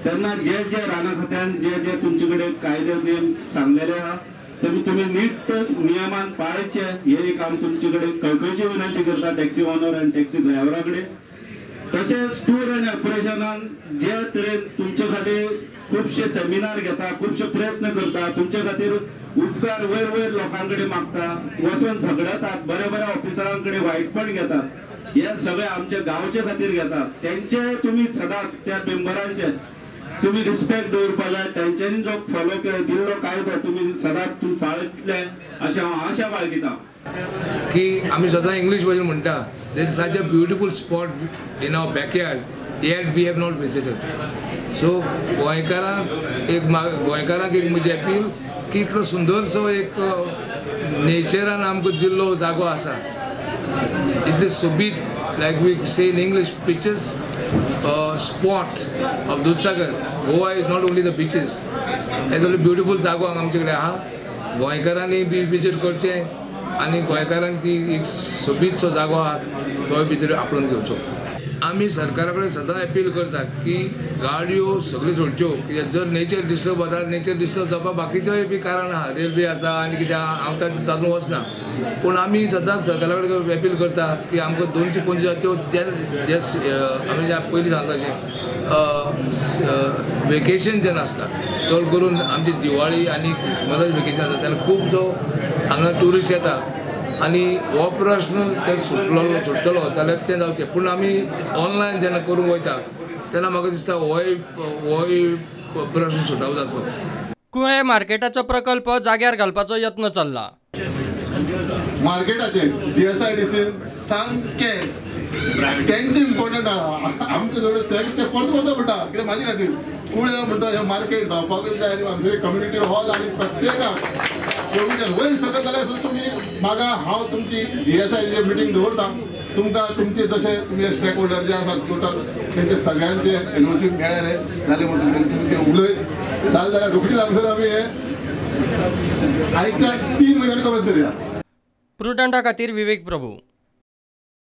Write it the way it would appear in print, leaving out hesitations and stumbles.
तेन्ना जे जे राणा खात्यान जे जे तुमचे कडेन कायदे नियम सांगलेले आहा तुम्ही नीट नियमान पाळचे हे एक आम तुमचे कडेन कळकळीची विनंती करता टॅक्सी ओनर आनी टॅक्सी ड्रायव्हरा कडेन। तशेंच टूर आनी ऑपरेशनान जे तरेन तुमचे खातीर खूबशे सेमिनार घेता, खूबशे प्रयत्न करता, तुमचे खातीर उपकार वयर वयर लोकांकडे मागता, वचून झगडतात, बऱ्या बऱ्या ऑफिसरांकडे वायटपण घेतात, हे सगळे आमच्या गांवचे खातीर घेतात। त्यांचे तुम्ही सदांच त्या मेंबरांचे तुम्ही रिस्पेक्ट दवरपा जाय, त्यांच्यानी जो फॉलो दिल्लो कायदो तुम्ही सदांच तुम्ही पाळटले अशें हांव आशा बाळगितां की आमी सदां इंग्लीश भाशेन म्हणटा there is such a beautiful spot in our backyard yet we have not visited. So गोंयकारांक एक म्हजी अपील की इतलो सुंदरसो एक नेचरान आमकां दिल्लो जागो आसा, इतले सोबीत like we see in English pictures spot of Dudhsagar. Goa is not only the beaches. It's only beautiful जागो आमचे कडेन आहा, गोंयकारांनी बी विजीट करचे आनी गोंयकारांक ती एक सोबीतसो जागो आहा तो भितर आपणून घेवचो। आमी सरकारा कडेन सदां अपील करता की गाडयो सगळ्यो सोडच्यो, कित्याक जर नेचर डिस्टर्ब जाता, नेचर डिस्टर्ब जावपाक बाकीचेय बी कारण आहा, रेल्वे आसा आनी कितें हांव तातूंत वचना, पूण आमी सदांच सरकारा कडेन अपील करता की आमकां 250 त्यो आमी जे पयलीं सांगता तशें वेकेशन जेन्ना आसता, चड करून आमची दिवाळी आनी क्रिसमसाचें वेकेशन आसता तेन्ना खुबसो हांगा ट्युरिस्ट येता आनी हो प्रश्न जर सुटलो जाल्यार तें जावचें, पूण आमी ऑनलायन जेन्ना करूंक वयता तेन्ना म्हाका दिसता होय प्रश्न सुटावो जातलो। कुळे मार्केटाचो प्रकल्प जाग्यार घालपाचो यत्न चल्ला। मार्केटाचेर GSIDCन सामकें तेंका इम्पॉर्टंट आहा, आमकां थोडे तेंका परतो पडटा, कित्याक म्हाजे खातीर कुळे म्हणटा हें मार्केट जावपाकूच जाय आनी आमचे कम्युनिटी हॉल आनी प्रत्येकाक प्रोविजन वयर सकत जाल्यार सुद्दां तुमी म्हाका हांव तुमची GSIDC मिटींग दवरता, तुमकां तुमचे जशे तुमी स्टेक होल्डर जे आसात टोटल तेंचे सगळ्यांचे एनओसी मेळ्ळे रे जालें म्हणून तुमी ते उलय जालें जाल्यार रोखडीच हांगसर आमी हे आयच्या 3 म्हयन्यांनी कमेंट करुया। प्रुडंटा खातीर विवेक प्रभू।